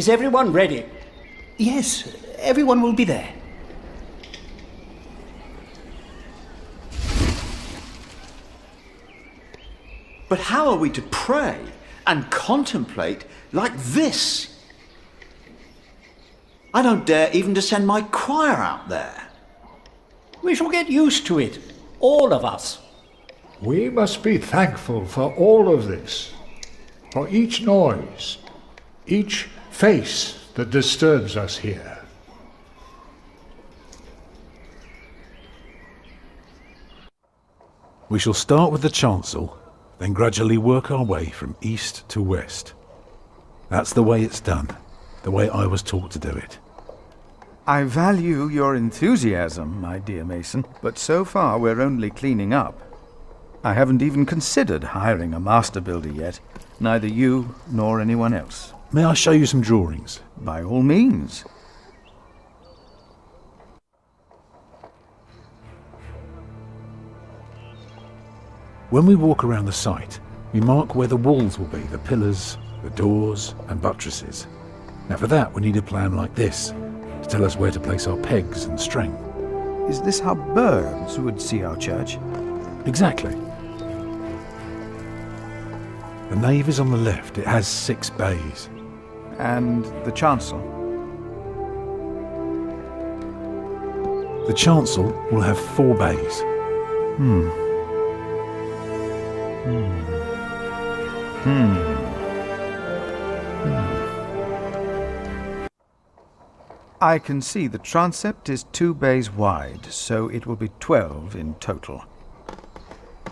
Is everyone ready? Yes, everyone will be there. But how are we to pray and contemplate like this? I don't dare even to send my choir out there. We shall get used to it, all of us. We must be thankful for all of this, for each noise, each face that disturbs us here. We shall start with the chancel, then gradually work our way from east to west. That's the way it's done, the way I was taught to do it. I value your enthusiasm, my dear Mason, but so far we're only cleaning up. I haven't even considered hiring a master builder yet, neither you nor anyone else. May I show you some drawings? By all means. When we walk around the site, we mark where the walls will be, the pillars, the doors and buttresses. Now for that we need a plan like this, to tell us where to place our pegs and string. Is this how birds would see our church? Exactly. The nave is on the left. It has 6 bays. And the chancel? The chancel will have 4 bays. I can see the transept is 2 bays wide, so it will be 12 in total.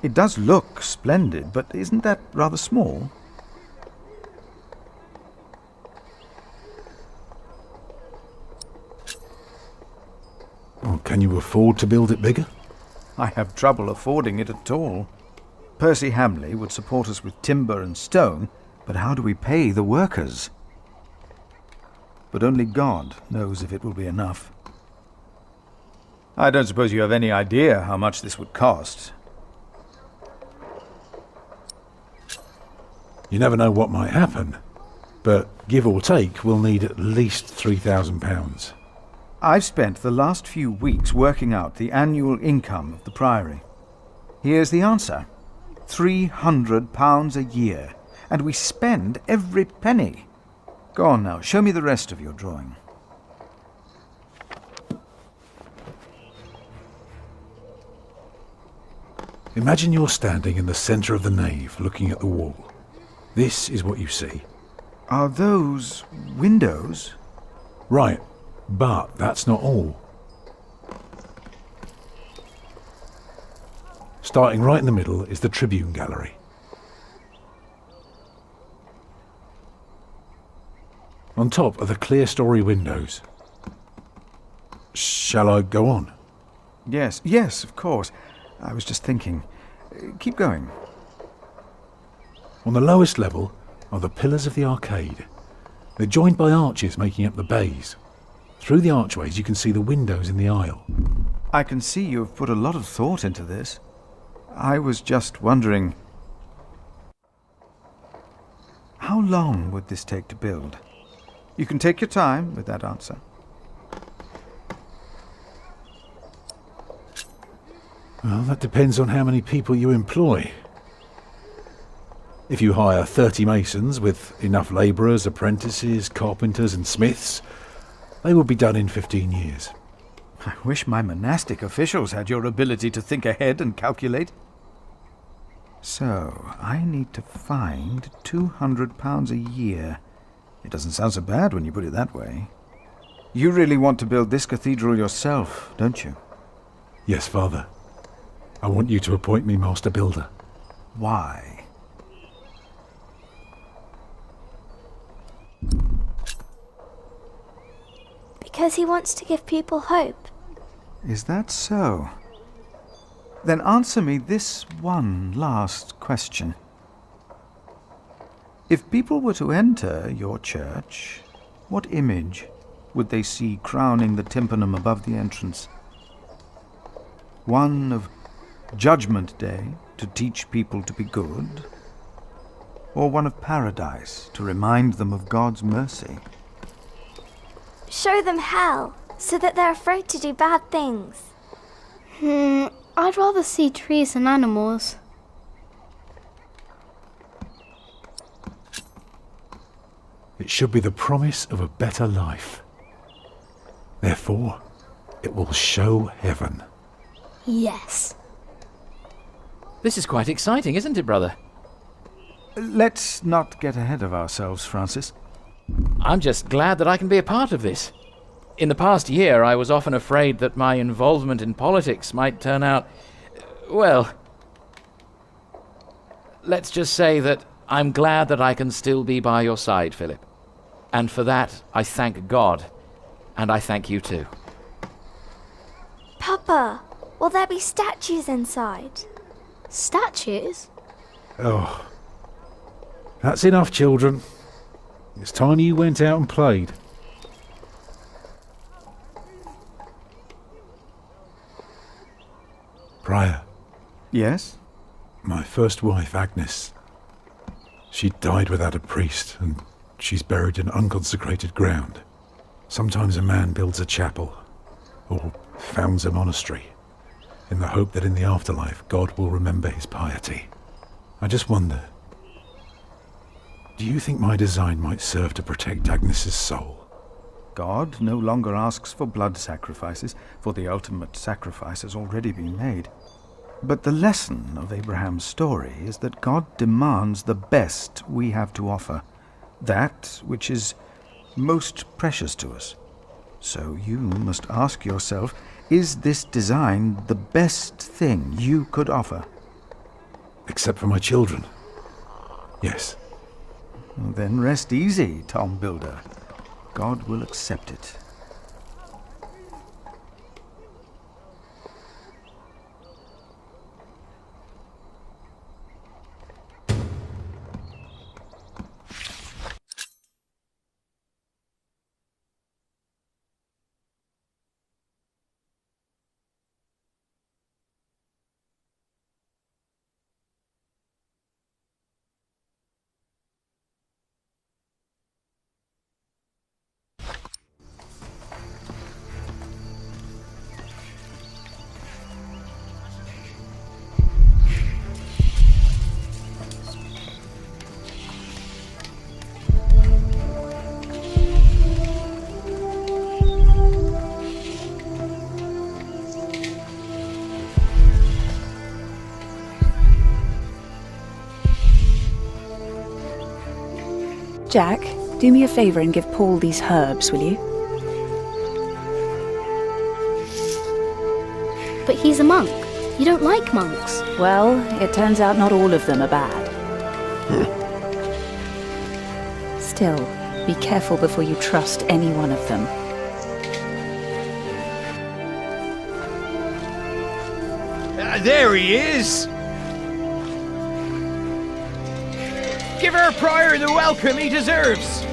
It does look splendid, but isn't that rather small? Oh, can you afford to build it bigger? I have trouble affording it at all. Percy Hamley would support us with timber and stone, but how do we pay the workers? But only God knows if it will be enough. I don't suppose you have any idea how much this would cost. You never know what might happen, but give or take, we'll need at least £3,000. I've spent the last few weeks working out the annual income of the Priory. Here's the answer. £300 a year, and we spend every penny. Go on now, show me the rest of your drawing. Imagine you're standing in the centre of the nave, looking at the wall. This is what you see. Are those windows? Right, but that's not all. Starting right in the middle is the tribune gallery. On top are the clear-story windows. Shall I go on? Yes, of course. I was just thinking. Keep going. On the lowest level are the pillars of the arcade. They're joined by arches making up the bays. Through the archways you can see the windows in the aisle. I can see you've put a lot of thought into this. I was just wondering, how long would this take to build? You can take your time with that answer. Well, that depends on how many people you employ. If you hire 30 masons with enough labourers, apprentices, carpenters and smiths, they will be done in 15 years. I wish my monastic officials had your ability to think ahead and calculate. So, I need to find £200 a year. It doesn't sound so bad when you put it that way. You really want to build this cathedral yourself, don't you? Yes, Father. I want you to appoint me Master Builder. Why? Because he wants to give people hope. Is that so? Then answer me this one last question. If people were to enter your church, what image would they see crowning the tympanum above the entrance? One of Judgment Day to teach people to be good? Or one of paradise to remind them of God's mercy? show them hell, so that they're afraid to do bad things. I'd rather see trees and animals. It should be the promise of a better life. Therefore, it will show heaven. Yes. This is quite exciting, isn't it, brother? Let's not get ahead of ourselves, Francis. I'm just glad that I can be a part of this. In the past year, I was often afraid that my involvement in politics might turn out, well, let's just say that I'm glad that I can still be by your side, Philip. And for that, I thank God, and I thank you too. Papa, will there be statues inside? Statues? Oh, that's enough, children. It's time you went out and played. Prior, Yes? my first wife, Agnes, she died without a priest, and she's buried in unconsecrated ground. Sometimes a man builds a chapel, or founds a monastery, in the hope that in the afterlife God will remember his piety. I just wonder, do you think my design might serve to protect Agnes's soul? God no longer asks for blood sacrifices, for the ultimate sacrifice has already been made. But the lesson of Abraham's story is that God demands the best we have to offer, that which is most precious to us. So you must ask yourself, is this design the best thing you could offer? Except for my children. Yes. Then rest easy, Tom Builder. God will accept it. Jack, do me a favour and give Paul these herbs, will you? But he's a monk. You don't like monks. Well, it turns out not all of them are bad. Still, be careful before you trust any one of them. There he is! Give our prior the welcome he deserves!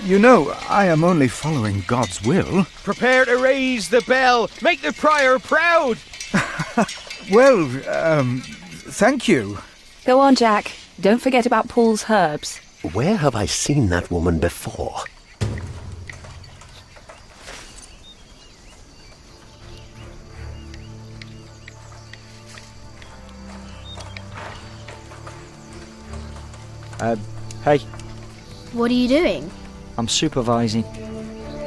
You know, I am only following God's will. Prepare to raise the bell! Make the prior proud! Well, thank you. Go on, Jack. Don't forget about Paul's herbs. Where have I seen that woman before? Hey, What are you doing? I'm supervising.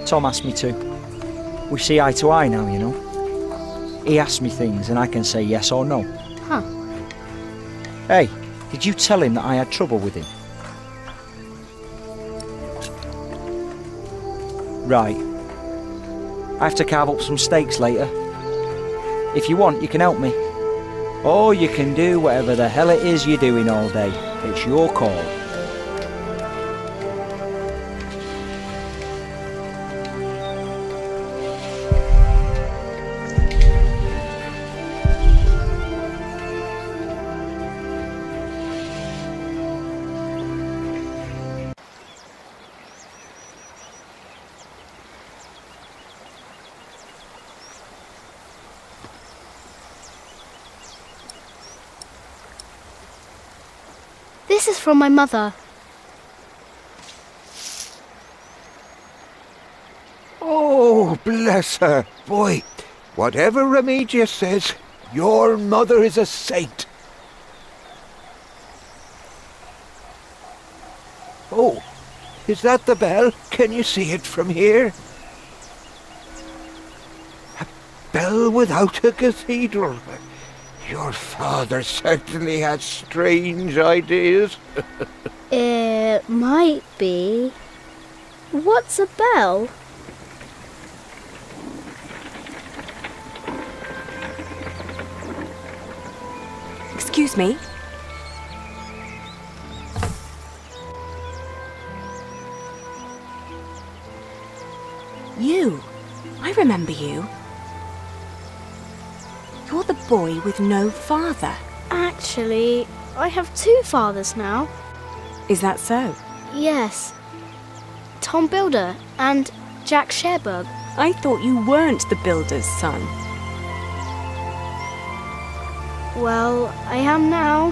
Tom asked me to. We see eye to eye now, you know. He asks me things and I can say yes or no. Huh. Hey, did you tell him that I had trouble with him? Right. I have to carve up some steaks later. If you want, you can help me. Or you can do whatever the hell it is you're doing all day. It's your call. This is from my mother. Oh, bless her. Boy, whatever Remedius says, your mother is a saint. Oh, is that the bell? Can you see it from here? A bell without a cathedral. Your father certainly has strange ideas. It might be. What's a bell? Excuse me. You. I remember you. You're the boy with no father. Actually, I have 2 fathers now. Is that so? Yes. Tom Builder and Jack Sharebug. I thought you weren't the builder's son. Well, I am now.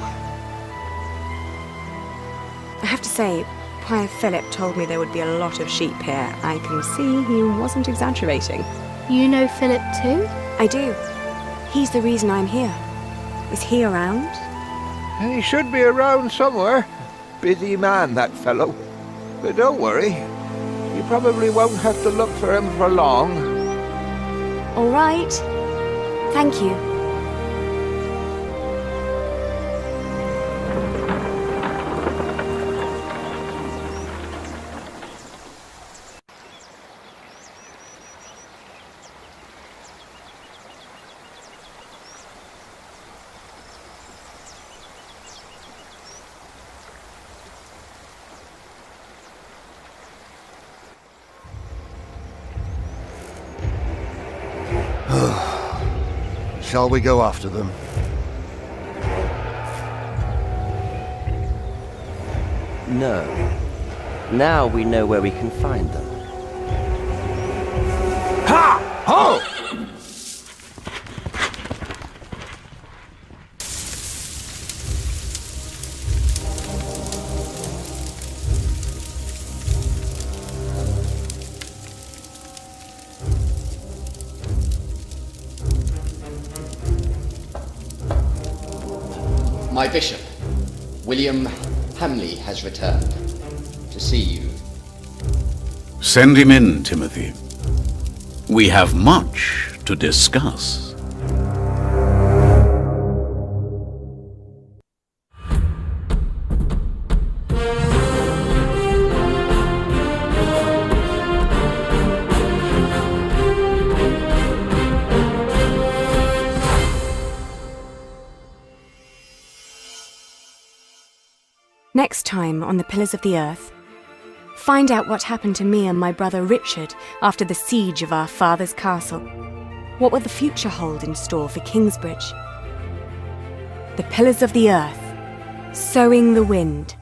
I have to say, Prior Philip told me there would be a lot of sheep here. I can see he wasn't exaggerating. You know Philip too? I do. He's the reason I'm here. Is he around? He should be around somewhere. Busy man, that fellow. But don't worry. You probably won't have to look for him for long. All right. Thank you. Shall we go after them? No. Now we know where we can find them. Ha! Ho! My bishop, William Hamley, has returned to see you. Send him in, Timothy. We have much to discuss. Next time on the Pillars of the Earth, find out what happened to me and my brother Richard after the siege of our father's castle. What will the future hold in store for Kingsbridge? The Pillars of the Earth, Sowing the Wind.